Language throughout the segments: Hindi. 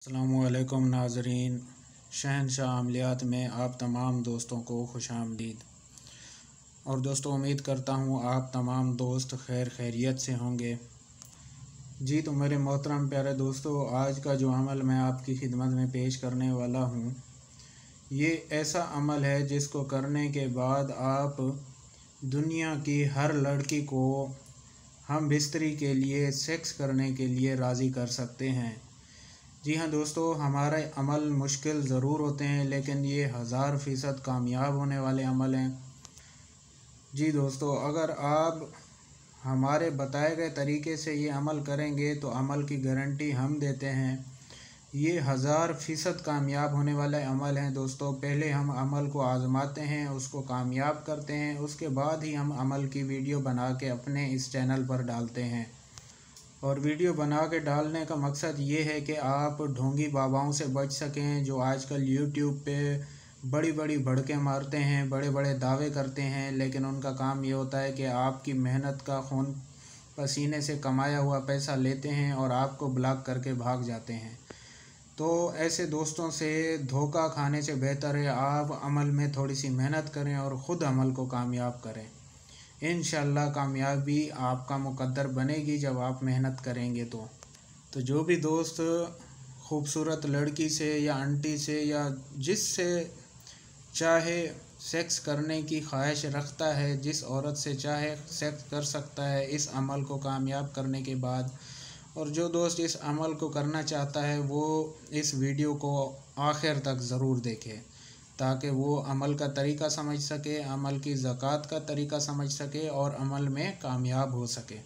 अस्सलामुअलैकुम नाज़रीन, शहनशाह अमलियात में आप तमाम दोस्तों को खुशामदीद। और दोस्तों, उम्मीद करता हूँ आप तमाम दोस्त खैरियत से होंगे। जी तो मेरे मोहतरम प्यारे दोस्तों, आज का जो अमल मैं आपकी खिदमत में पेश करने वाला हूँ, ये ऐसा अमल है जिसको करने के बाद आप दुनिया की हर लड़की को हम बिस्तरी के लिए सेक्स करने के लिए राज़ी कर सकते हैं। जी हाँ दोस्तों, हमारे अमल मुश्किल ज़रूर होते हैं, लेकिन ये 1000% कामयाब होने वाले अमल हैं। जी दोस्तों, अगर आप हमारे बताए गए तरीके से ये अमल करेंगे तो अमल की गारंटी हम देते हैं। ये 1000% कामयाब होने वाले अमल हैं दोस्तों। पहले हम अमल को आज़माते हैं, उसको कामयाब करते हैं, उसके बाद ही हम अमल की वीडियो बना के अपने इस चैनल पर डालते हैं। और वीडियो बना के डालने का मकसद ये है कि आप ढोंगी बाबाओं से बच सकें, जो आजकल यूट्यूब पे बड़ी बड़ी भड़कें मारते हैं, बड़े बड़े दावे करते हैं, लेकिन उनका काम ये होता है कि आपकी मेहनत का खून पसीने से कमाया हुआ पैसा लेते हैं और आपको ब्लॉक करके भाग जाते हैं। तो ऐसे दोस्तों से धोखा खाने से बेहतर है आप अमल में थोड़ी सी मेहनत करें और ख़ुद अमल को कामयाब करें। इंशाअल्लाह कामयाबी आपका मुकद्दर बनेगी जब आप मेहनत करेंगे। तो जो भी दोस्त खूबसूरत लड़की से या आंटी से या जिससे चाहे सेक्स करने की ख्वाहिश रखता है, जिस औरत से चाहे सेक्स कर सकता है इस अमल को कामयाब करने के बाद। और जो दोस्त इस अमल को करना चाहता है वो इस वीडियो को आखिर तक ज़रूर देखे, ताकि वो अमल का तरीका समझ सके, अमल की ज़कात का तरीका समझ सके और अमल में कामयाब हो सके।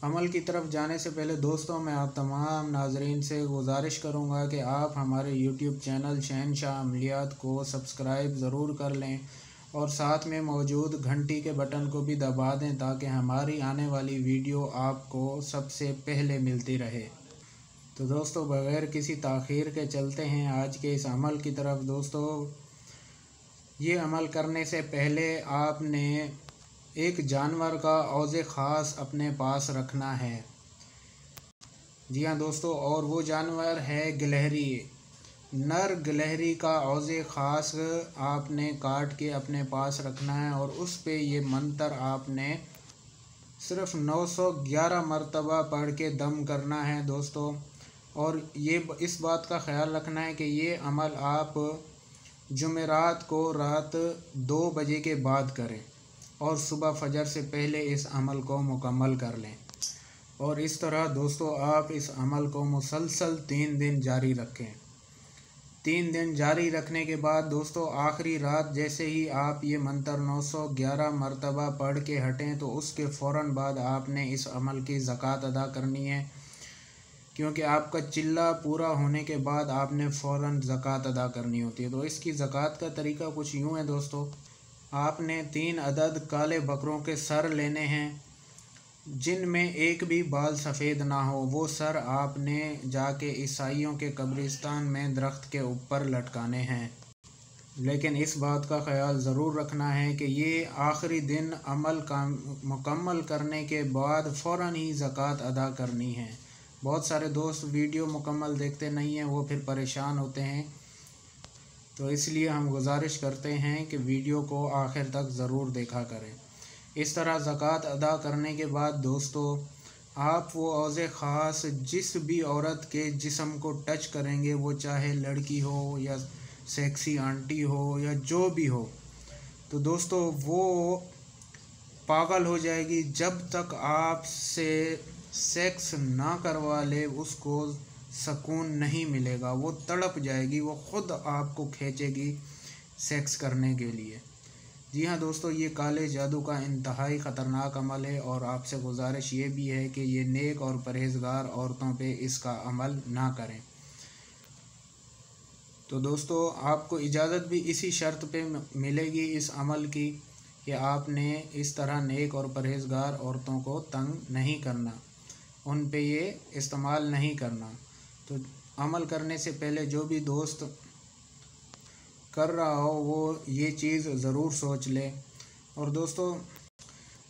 अमल की तरफ जाने से पहले दोस्तों, मैं आप तमाम नाज़रीन से गुजारिश करूंगा कि आप हमारे यूट्यूब चैनल शहनशाह अमलियात को सब्सक्राइब ज़रूर कर लें और साथ में मौजूद घंटी के बटन को भी दबा दें, ताकि हमारी आने वाली वीडियो आपको सबसे पहले मिलती रहे। तो दोस्तों, बग़ैर किसी ताख़ीर के चलते हैं आज के इस अमल की तरफ। दोस्तों, ये अमल करने से पहले आपने एक जानवर का औज़े ख़ास अपने पास रखना है। जी हाँ दोस्तों, और वो जानवर है गिलहरी। नर गिलहरी का औज़े ख़ास आपने काट के अपने पास रखना है और उस पे ये मंत्र आपने सिर्फ़ 911 मरतबा पढ़ के दम करना है दोस्तों। और ये इस बात का ख्याल रखना है कि ये अमल आप जुमेरात को रात 2 बजे के बाद करें और सुबह फजर से पहले इस अमल को मुकम्मल कर लें। और इस तरह दोस्तों आप इस अमल को मुसलसल 3 दिन जारी रखें। 3 दिन जारी रखने के बाद दोस्तों, आखिरी रात जैसे ही आप ये मंत्र 911 मरतबा पढ़ के हटें तो उसके फ़ौरन बाद आपने इस अमल की ज़कात अदा करनी है, क्योंकि आपका चिल्ला पूरा होने के बाद आपने फ़ौरन ज़कात अदा करनी होती है। तो इसकी ज़कात का तरीका कुछ यूँ है दोस्तों, आपने 3 अदद काले बकरों के सर लेने हैं, जिनमें एक भी बाल सफ़ेद ना हो। वो सर आपने जाके ईसाइयों के कब्रिस्तान में दरख्त के ऊपर लटकाने हैं। लेकिन इस बात का ख्याल ज़रूर रखना है कि ये आखिरी दिन अमल का मुकम्मल करने के बाद फ़ौरन ही ज़कात अदा करनी है। बहुत सारे दोस्त वीडियो मुकम्मल देखते नहीं हैं, वो फिर परेशान होते हैं। तो इसलिए हम गुजारिश करते हैं कि वीडियो को आखिर तक ज़रूर देखा करें। इस तरह ज़कात अदा करने के बाद दोस्तों, आप वो औज़े ख़ास जिस भी औरत के जिस्म को टच करेंगे, वो चाहे लड़की हो या सेक्सी आंटी हो या जो भी हो, तो दोस्तों वो पागल हो जाएगी। जब तक आपसे सेक्स ना करवा ले उसको सुकून नहीं मिलेगा, वो तड़प जाएगी, वो ख़ुद आपको खींचेगी सेक्स करने के लिए। जी हाँ दोस्तों, ये काले जादू का इंतहाई ख़तरनाक अमल है और आपसे गुजारिश ये भी है कि ये नेक और परहेज़गार औरतों पे इसका अमल ना करें। तो दोस्तों, आपको इजाज़त भी इसी शर्त पे मिलेगी इस अमल की कि आपने इस तरह नेक और परहेज़गार औरतों को तंग नहीं करना, उन पे ये इस्तेमाल नहीं करना। तो अमल करने से पहले जो भी दोस्त कर रहा हो वो ये चीज़ ज़रूर सोच ले। और दोस्तों,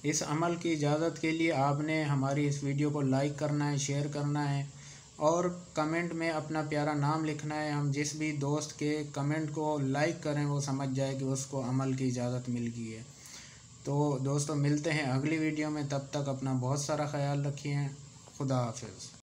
इस अमल की इजाज़त के लिए आपने हमारी इस वीडियो को लाइक करना है, शेयर करना है और कमेंट में अपना प्यारा नाम लिखना है। हम जिस भी दोस्त के कमेंट को लाइक करें वो समझ जाए कि उसको अमल की इजाज़त मिल गई है। तो दोस्तों मिलते हैं अगली वीडियो में, तब तक अपना बहुत सारा ख्याल रखिए। खुदा हाफिज़।